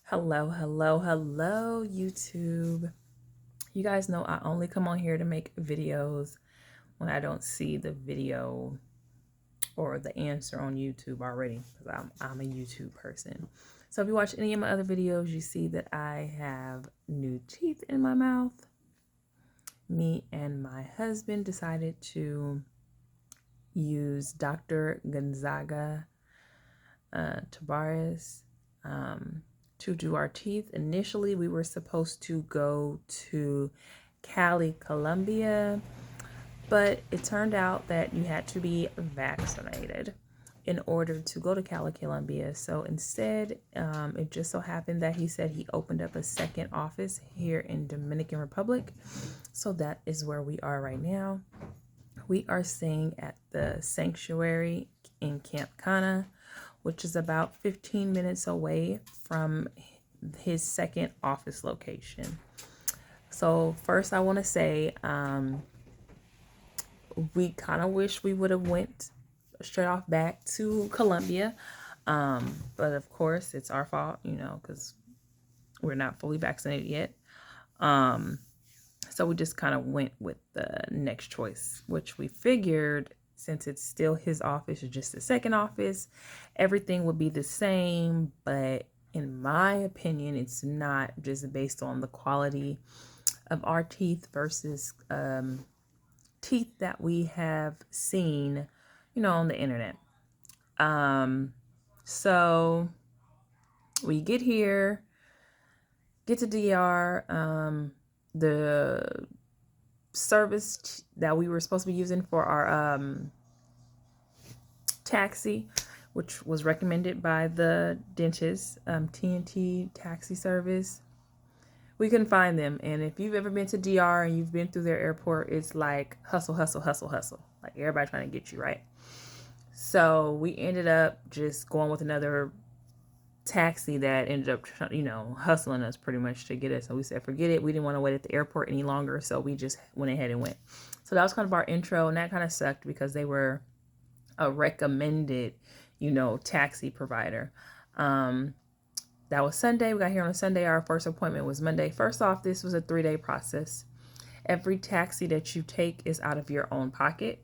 Hello, hello, hello, YouTube. You guys know I only come on here to make videos when I don't see the video or the answer on YouTube already, because I'm a YouTube person. So if you watch any of my other videos, you see that I have new teeth in my mouth. Me and my husband decided to use Dr. Gonzaga Tabares to do our teeth. Initially, we were supposed to go to Cali, Colombia, but it turned out that you had to be vaccinated in order to go to Cali, Colombia. So instead, it just so happened that he said he opened up a second office here in Dominican Republic. So that is where we are right now. We are staying at the sanctuary in Camp Cana, which is about 15 minutes away from his second office location. So first I want to say we kind of wish we would have went straight off back to Colombia. But of course it's our fault, because we're not fully vaccinated yet. So we just kind of went with the next choice, which we figured, since it's still his office or just the second office, everything would be the same. But in my opinion, it's not, just based on the quality of our teeth versus teeth that we have seen, on the internet. So we get here, get to DR, the service that we were supposed to be using for our taxi, which was recommended by the dentist, TNT taxi service. We couldn't find them. And if you've ever been to DR and you've been through their airport, it's like hustle, hustle, hustle, hustle. Like everybody trying to get you, right? So we ended up just going with another taxi that ended up, hustling us pretty much to get us. So we said, forget it. We didn't want to wait at the airport any longer. So we just went ahead and went. So that was kind of our intro. And that kind of sucked because they were a recommended, taxi provider. That was Sunday. We got here on a Sunday. Our first appointment was Monday. First off, this was a 3-day process. Every taxi that you take is out of your own pocket.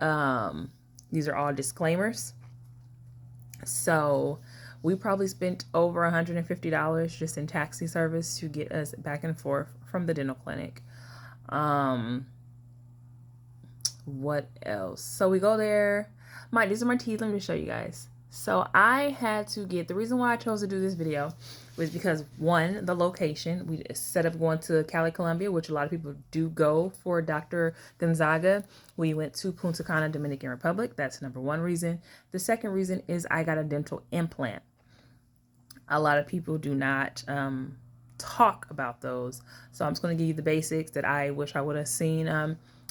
These are all disclaimers. So we probably spent over $150 just in taxi service to get us back and forth from the dental clinic. What else? So we go there. These are my teeth. Let me show you guys. So I had to get, the reason why I chose to do this video was because, one, the location. We set up going to Cali, Colombia, which a lot of people do go for Dr. Gonzaga. We went to Punta Cana, Dominican Republic. That's number one reason. The second reason is I got a dental implant. A lot of people do not talk about those. So I'm just going to give you the basics that I wish I would have seen.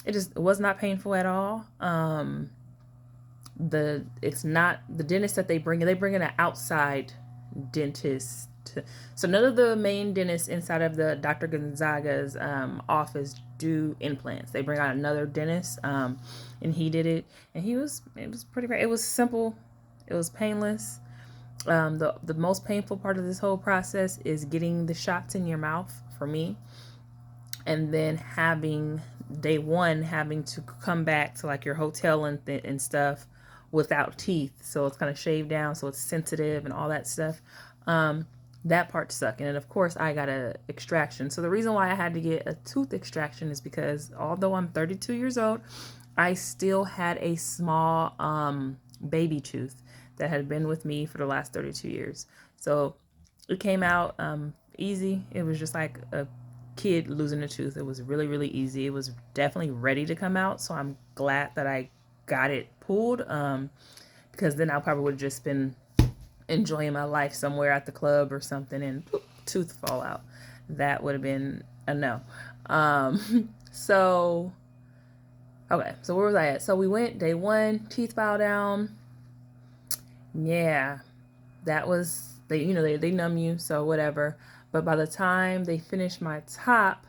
It was not painful at all. It's not the dentist that they bring in an outside dentist. So none of the main dentists inside of the Dr. Gonzaga's office do implants. They bring out another dentist, and he did it, and it was pretty great. It was simple, it was painless. The most painful part of this whole process is getting the shots in your mouth for me, and then day one having to come back to like your hotel and stuff without teeth, so it's kind of shaved down, so it's sensitive and all that stuff. That part sucked. And then of course I got a extraction. So the reason why I had to get a tooth extraction is because although I'm 32 years old, I still had a small baby tooth that had been with me for the last 32 years. So it came out easy. It was just like a kid losing a tooth. It was really, really easy. It was definitely ready to come out. So I'm glad that I got it pulled, because then I probably would have just been enjoying my life somewhere at the club or something and tooth fall out. That would have been a no. So okay, so where was I at? So we went day one, teeth file down. Yeah, that was, they numb you, so whatever. But by the time they finished my top,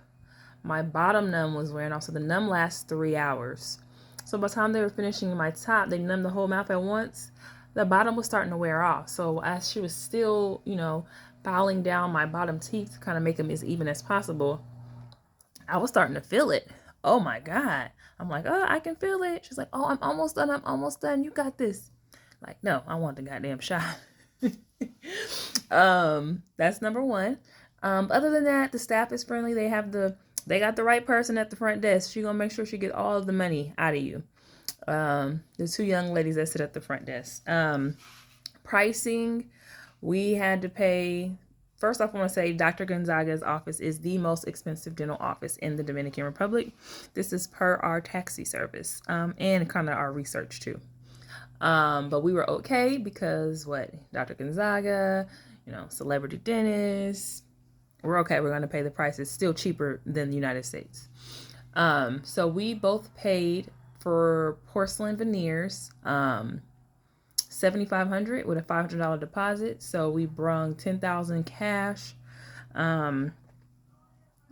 my bottom numb was wearing off. So the numb lasts 3 hours. So by the time they were finishing my top, they numbed the whole mouth at once. the bottom was starting to wear off. So as she was still, filing down my bottom teeth to kind of make them as even as possible, I was starting to feel it. Oh my God. I'm like, oh, I can feel it. She's like, oh, I'm almost done. I'm almost done. You got this. Like, no, I want the goddamn shot. That's number one. Other than that, the staff is friendly. They got the right person at the front desk. She's gonna make sure she get all of the money out of you. The two young ladies that sit at the front desk. Pricing, we had to pay. First off, I want to say Dr. Gonzaga's office is the most expensive dental office in the Dominican Republic. This is per our taxi service, and kind of our research too. But we were okay because Dr. Gonzaga, celebrity dentist, we're okay. We're going to pay the price. It's still cheaper than the United States. So we both paid for porcelain veneers, $7,500 with a $500 deposit. So we brung $10,000 cash, and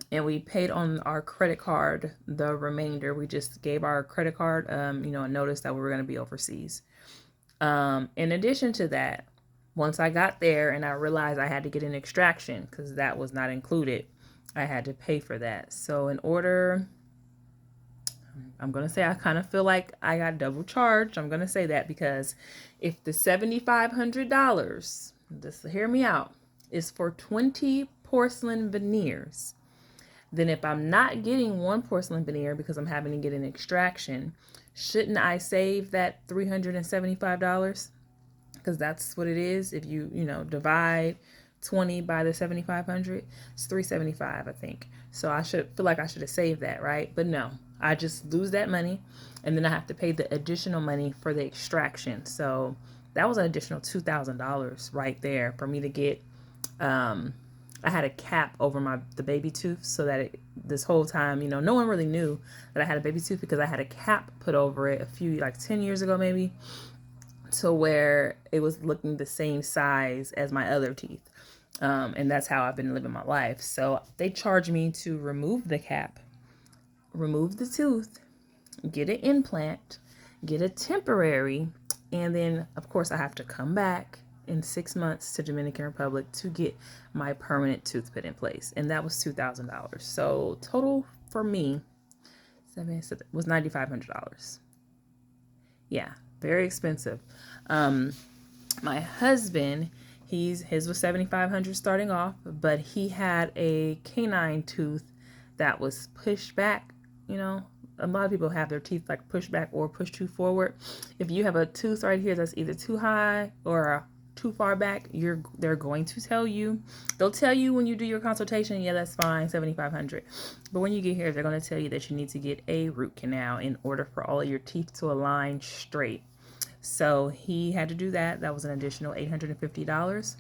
we paid on our credit card the remainder. We just gave our credit card, a notice that we were going to be overseas. In addition to that, once I got there and I realized I had to get an extraction because that was not included, I had to pay for that. So I'm going to say I kind of feel like I got double charged. I'm going to say that because if the $7,500, just hear me out, is for 20 porcelain veneers, then if I'm not getting one porcelain veneer because I'm having to get an extraction, shouldn't I save that $375? Because that's what it is. If you, divide 20 by the 7,500, it's 375, I think. So I feel like I should have saved that, right? But no, I just lose that money, and then I have to pay the additional money for the extraction. So that was an additional $2,000 right there for me to get. I had a cap over the baby tooth so that this whole time, no one really knew that I had a baby tooth because I had a cap put over it 10 years ago maybe, to where it was looking the same size as my other teeth. And that's how I've been living my life. So they charged me to remove the cap, remove the tooth, get an implant, get a temporary, and then of course I have to come back in 6 months to Dominican Republic to get my permanent tooth put in place. And that was $2,000. So total for me was $9,500. Yeah, very expensive. My husband, his was $7,500 starting off, but he had a canine tooth that was pushed back. A lot of people have their teeth like pushed back or pushed too forward. If you have a tooth right here that's either too high or too far back, they're going to tell you. They'll tell you when you do your consultation, yeah, that's fine, $7,500. But when you get here, they're going to tell you that you need to get a root canal in order for all of your teeth to align straight. So he had to do that. That was an additional $850.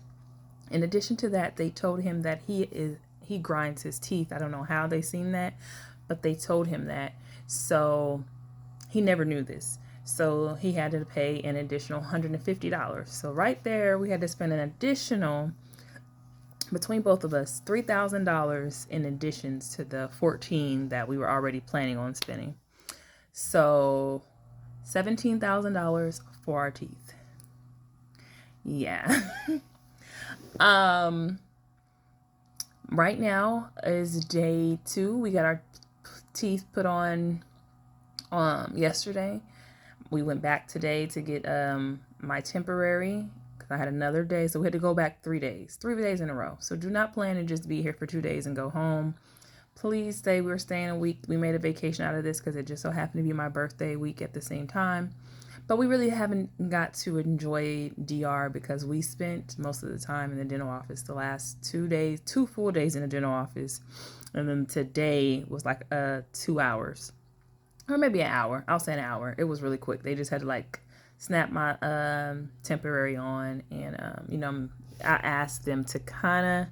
In addition to that, they told him that he grinds his teeth. I don't know how they seen that, but they told him that. So he never knew this. So he had to pay an additional $150. So right there, we had to spend an additional, between both of us, $3,000 in addition to the $14,000 that we were already planning on spending. So $17,000 for our teeth. Yeah. Right now is day 2. We got our teeth put on yesterday. We went back today to get my temporary because I had another day. So we had to go back 3 days in a row. So do not plan to just be here for 2 days and go home. Please stay. We're staying a week. We made a vacation out of this because it just so happened to be my birthday week at the same time. But we really haven't got to enjoy DR because we spent most of the time in the dental office the last 2 days, 2 full days in the dental office. And then today was like 2 hours. Or maybe an hour. I'll say an hour. It was really quick. They just had to snap my temporary on. And, I asked them to kind of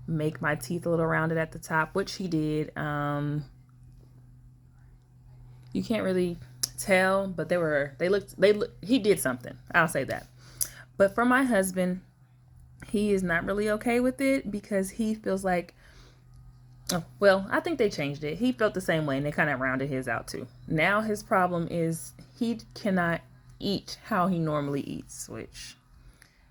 make my teeth a little rounded at the top, which he did. You can't really tell, but he did something. I'll say that. But for my husband, he is not really okay with it because he feels like, I think they changed it. He felt the same way and they kind of rounded his out too. Now his problem is he cannot eat how he normally eats, which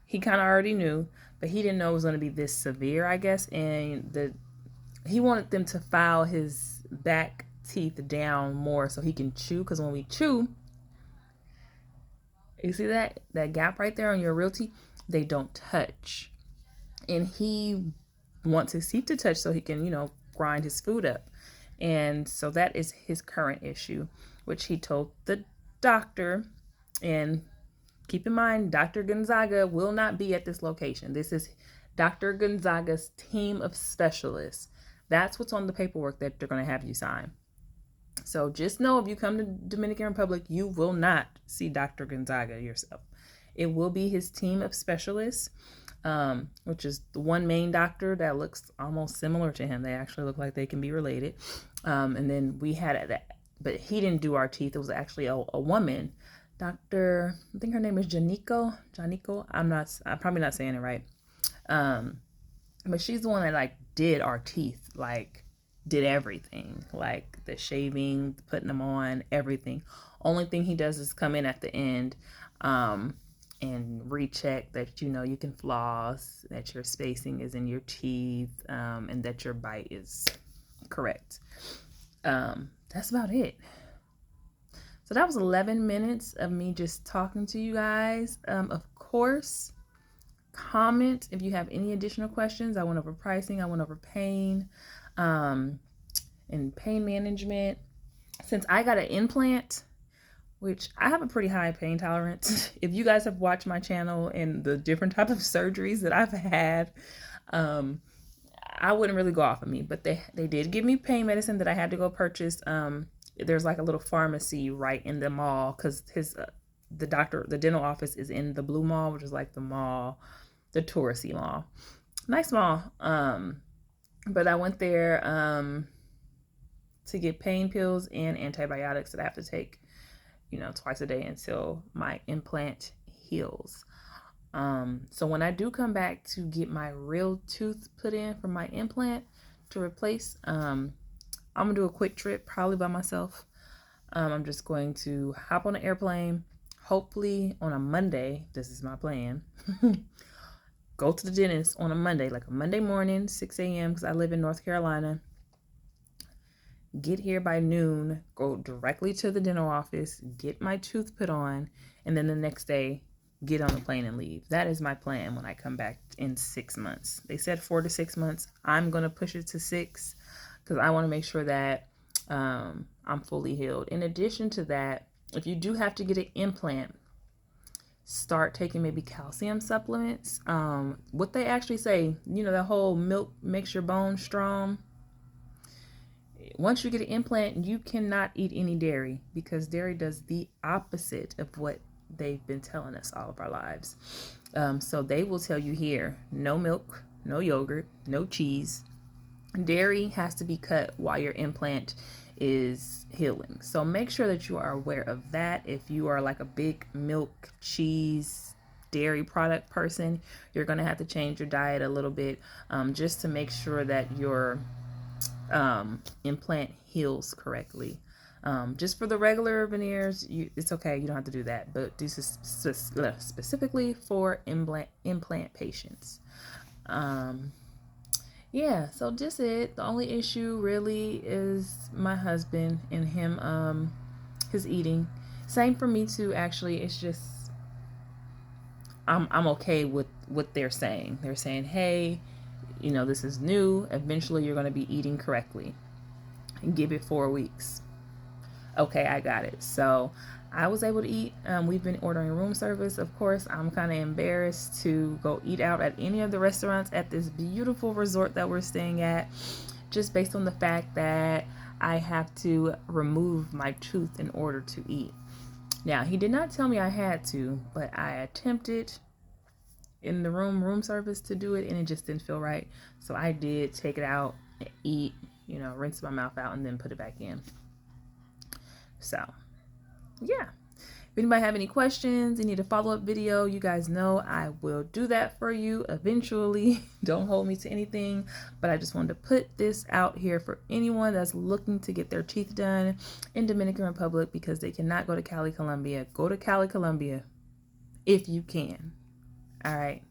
he kind of already knew, but he didn't know it was going to be this severe, I guess. And he wanted them to file his back teeth down more so he can chew, because when we chew, you see that gap right there on your real teeth, they don't touch. And he wants his teeth to touch so he can, grind his food up. And so that is his current issue, which he told the doctor. And keep in mind, Dr. Gonzaga will not be at this location. This is Dr. Gonzaga's team of specialists. That's what's on the paperwork that they're going to have you sign. So just know, if you come to Dominican Republic, you will not see Dr. Gonzaga yourself. It will be his team of specialists, which is the one main doctor that looks almost similar to him. They actually look like they can be related. And then we had that, but he didn't do our teeth. It was actually a woman, Dr. I think her name is Janiko. I'm probably not saying it right. But she's the one that did our teeth, did everything, like the shaving, putting them on, everything. Only thing he does is come in at the end, and recheck that you can floss, that your spacing is in your teeth, and that your bite is correct. That's about it. So that was 11 minutes of me just talking to you guys. Of course, comment if you have any additional questions. I went over pricing, I went over pain, and pain management. Since I got an implant, which I have a pretty high pain tolerance. If you guys have watched my channel and the different type of surgeries that I've had, I wouldn't really go off of me, but they did give me pain medicine that I had to go purchase. There's a little pharmacy right in the mall, because the dental office is in the Blue Mall, which is the mall, the touristy mall. Nice mall. But I went there to get pain pills and antibiotics that I have to take, twice a day until my implant heals. So when I do come back to get my real tooth put in for my implant to replace, I'm gonna do a quick trip, probably by myself. I'm just going to hop on an airplane, hopefully on a Monday. This is my plan. Go to the dentist on a Monday, a Monday morning, 6 a.m., because I live in North Carolina. Get here by noon, go directly to the dental office, get my tooth put on, and then the next day, get on the plane and leave. That is my plan when I come back in 6 months. They said 4 to 6 months. I'm going to push it to 6, because I want to make sure that I'm fully healed. In addition to that, if you do have to get an implant, start taking maybe calcium supplements. What they actually say, the whole milk makes your bones strong. Once you get an implant, you cannot eat any dairy, because dairy does the opposite of what they've been telling us all of our lives. So they will tell you here, no milk, no yogurt, no cheese. Dairy has to be cut while your implant is healing. So make sure that you are aware of that. If you are a big milk, cheese, dairy product person, you're going to have to change your diet a little bit, just to make sure that your implant heals correctly. Just for the regular veneers, it's okay. You don't have to do that, but this is specifically for implant patients. Yeah, so just it. The only issue really is my husband and him, his eating. Same for me too, actually. It's just I'm okay with what they're saying. They're saying, hey, this is new. Eventually you're going to be eating correctly. And give it 4 weeks. Okay, I got it. So I was able to eat. We've been ordering room service. Of course, I'm kind of embarrassed to go eat out at any of the restaurants at this beautiful resort that we're staying at, just based on the fact that I have to remove my tooth in order to eat. Now, he did not tell me I had to, but I attempted in the room service to do it, and it just didn't feel right. So I did take it out and eat, rinse my mouth out and then put it back in. So, yeah. If anybody have any questions, you need a follow-up video, you guys know I will do that for you eventually. Don't hold me to anything, but I just wanted to put this out here for anyone that's looking to get their teeth done in Dominican Republic because they cannot go to Cali, Colombia. Go to Cali, Colombia if you can. All right.